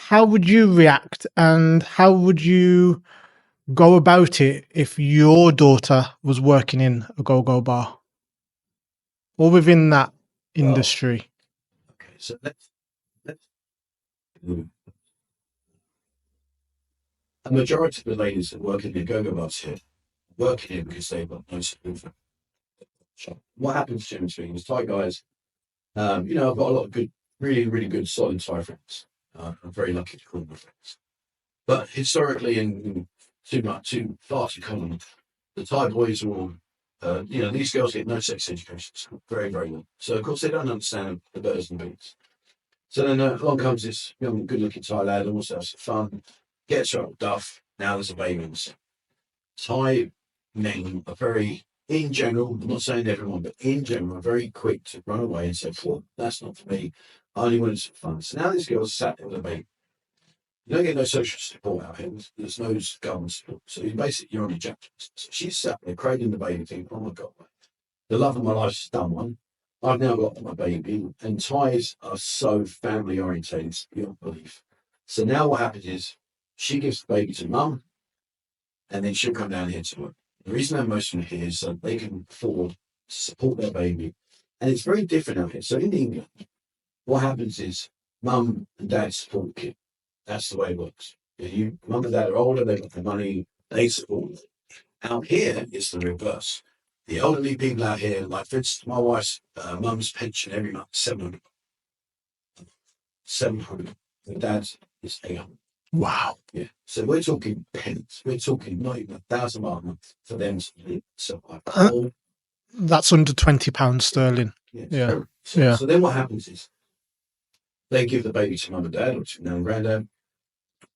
how would you react and how would you go about it if your daughter was working in a go-go bar or within that Well, industry? okay, so let's a majority of the ladies that work in the go-go bars here working here because they've got no support for shop. What happens to between is Thai guys, I've got a lot of good, really, really good, solid Thai friends. I'm very lucky to call them my friends. But historically, and too far too common, the Thai boys are all, these girls get no sex education, very, very little. So, of course, they don't understand the birds and bees. So then along comes this young, good-looking Thai lad, and also has some fun, gets her up duff. Now there's a baby in the set. Thai men are very, in general, I'm not saying everyone, but in general, are very quick to run away and say, well, that's not for me. I only wanted some fun. So now this girl's sat there with a baby. You don't get no social support out here. There's no government support. So you're on your jack. So she's sat there cradling the baby thinking, oh my God, the love of my life's done one. I've now got my baby. And Thais are so family orientated beyond belief. So now what happens is she gives the baby to mum and then she'll come down here to work. The reason they're most of them here is so they can afford to support their baby. And it's very different out here. So in England, what happens is mum and dad support the kid. That's the way it works. Mum and dad are older, they've got the money, they support it. Out here, it's the reverse. The elderly people out here, like for instance, my wife's mum's pension every month, 700. 700. The dad's is 800. Wow. Yeah. So we're talking pence. We're talking not even £1,000 a month for them to live. So that's under £20 sterling. Yeah. So then what happens is they give the baby to mum and dad or to nan and granddad.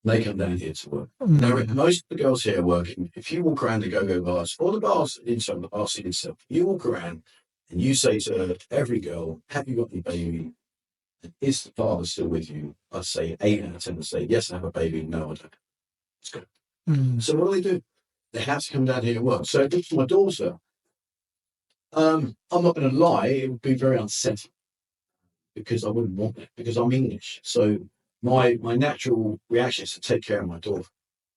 They come down here to work. Now, most of the girls here are working. If you walk around the go-go bars, or the bars inside the bar scene itself, you walk around and you say to every girl, have you got any baby? And is the father still with you? I'd say 8 out of 10 will say, yes, I have a baby. No, I don't. It's good. So what do? They have to come down here and work. So if it's my daughter, I'm not going to lie, it would be very unsettling because I wouldn't want it, because I'm English. So my natural reaction is to take care of my daughter,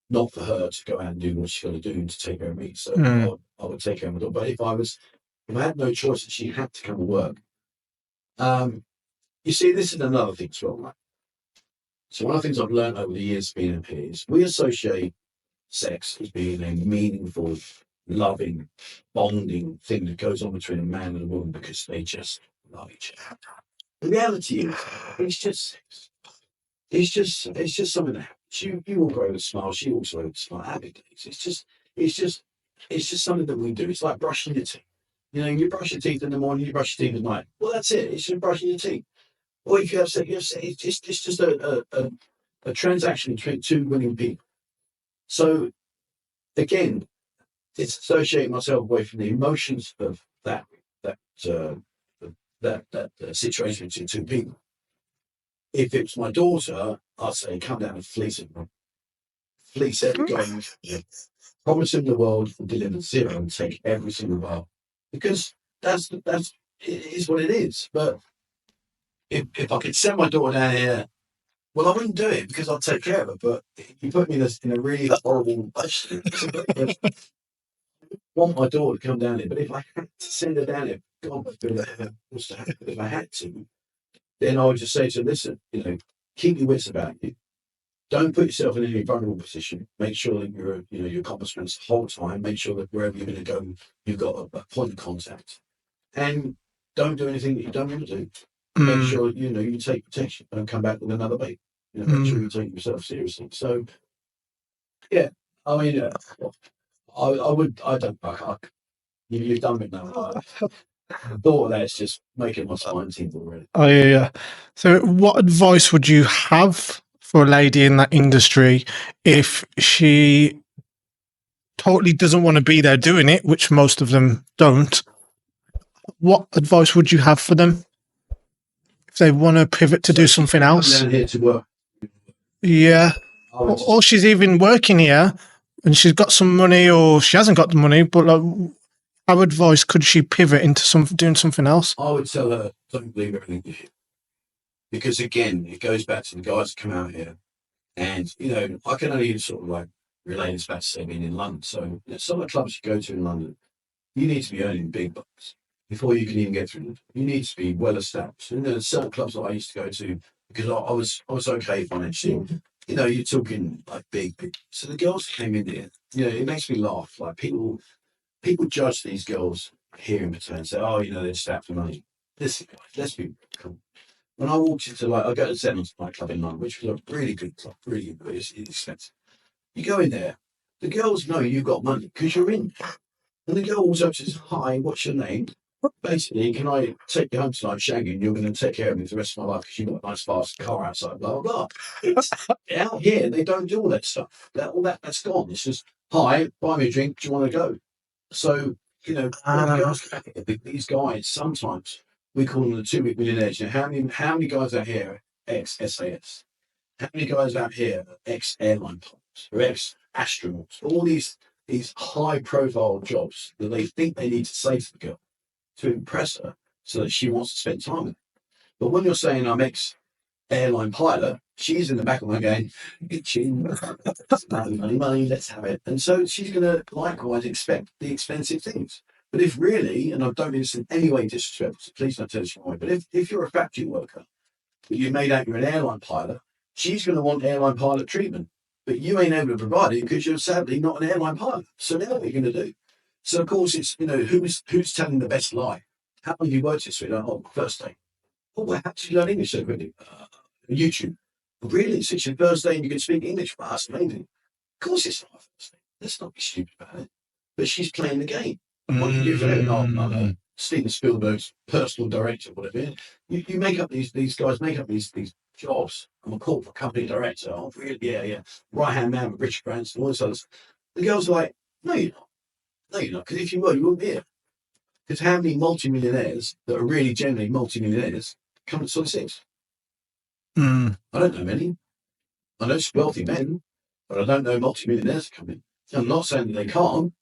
not for her to go out and do what she's got to do to take care of me. So I would take care of my daughter. But if I had no choice and she had to come and work, you see, this is another thing as well, right? So one of the things I've learned over the years being up here is we associate sex as being a meaningful, loving, bonding thing that goes on between a man and a woman because they just love each other. The reality is, it's just sex. It's just something that happens. You walk away with a smile. She walks away with a smile. Happy days. It's just something that we do. It's like brushing your teeth. You brush your teeth in the morning. You brush your teeth at night. Well, that's it. It's just brushing your teeth. Or if you have sex, it's just a transaction between two willing people. So again, it's associating myself away from the emotions of that situation between two people. If it's my daughter, I'd say come down and fleece it. Fleece every guy. Promise him the world and deliver zero and take every single bar. Because that's it is what it is. But if I could send my daughter down here, well, I wouldn't do it because I'd take care of her. But you put me in a really horrible position. I want my daughter to come down here, but if I had to send her down here, God, if I had to, then I would just say to her, listen, keep your wits about you. Don't put yourself in any vulnerable position. Make sure that your accomplishments the whole time. Make sure that wherever you're going to go, you've got a point of contact. And don't do anything that you don't want to do. Make sure, you take protection. Don't come back with another baby. Make sure you take yourself seriously. So, yeah, I mean, you've done it now. The thought of that's just making my spine tingle already. Oh, yeah. So what advice would you have for a lady in that industry if she totally doesn't want to be there doing it, which most of them don't? What advice would you have for them if they want to pivot to do something else? Come down here to work. Yeah. Or she's even working here and she's got some money or she hasn't got the money, but how advice could she pivot into doing something else? I would tell her, don't believe everything you hear. Because again, it goes back to the guys that come out here. And, I can only sort of like relate this back to say being in London. So some of the clubs you go to in London, you need to be earning big bucks before you can even get through them. You need to be well established. And there's certain clubs that I used to go to because I was okay financially. You're talking like big. So the girls that came in there, it makes me laugh. Like people judge these girls here in return and say, oh, they're just out for money. Listen, guys, let's be cool. When I walked into I go to Zetman's nightclub in London, which was a really good club, really good, but it's expensive. You go in there, the girls know you've got money because you're in. And the girl walks up and says, hi, what's your name? Basically, can I take you home tonight, shaggy, and you're going to take care of me for the rest of my life because you've got a nice fast car outside, blah, blah, blah. It's out here, they don't do all that stuff. All that's gone. It's just, hi, buy me a drink, do you want to go? So, when girls come out here, these guys, sometimes we call them the 2 week millionaires. How many guys out here are ex-SAS? How many guys out here are ex-airline pilots or ex-astronauts? All these high-profile jobs that they think they need to say to the girl to impress her so that she wants to spend time with them. But when you're saying I'm ex-airline pilot, she's in the back of my going, money, let's have it. And so she's going to likewise expect the expensive things. But if really, and I don't mean this in any way disrespectful, so please don't tell us why, but if you're a factory worker, but you made out you're an airline pilot, she's going to want airline pilot treatment. But you ain't able to provide it because you're sadly not an airline pilot. So now what are you going to do? So of course it's who's telling the best lie. How long have you worked this week? Oh, first day. Oh, well, how did you learn English so quickly? YouTube. Really? So it's your first day and you can speak English? Wow, that's amazing. Of course it's not my first day. Let's not be stupid about it. But she's playing the game. What you do for her? No. Steven Spielberg's personal director, whatever. You make up these guys make up these jobs. I'm a corporate company director. Oh, really? Yeah. Right hand man with Richard Branson, all this other stuff. The girls are like, no, you're not. No, you're not. Because if you were, you wouldn't be here. Because how many multimillionaires that are really generally multimillionaires come to Solid Six? I don't know many. I know wealthy men, but I don't know multimillionaires coming. I'm not saying that they can't,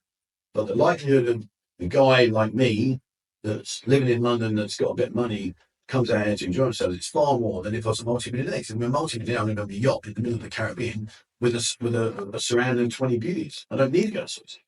but the likelihood of a guy like me that's living in London that's got a bit of money comes out here to enjoy themselves, it's far more than if I was a multi-millionaire. If we're a multi-millionaire, I'm going to be a yacht in the middle of the Caribbean with a surrounding 20 beauties. I don't need to go to Sussex.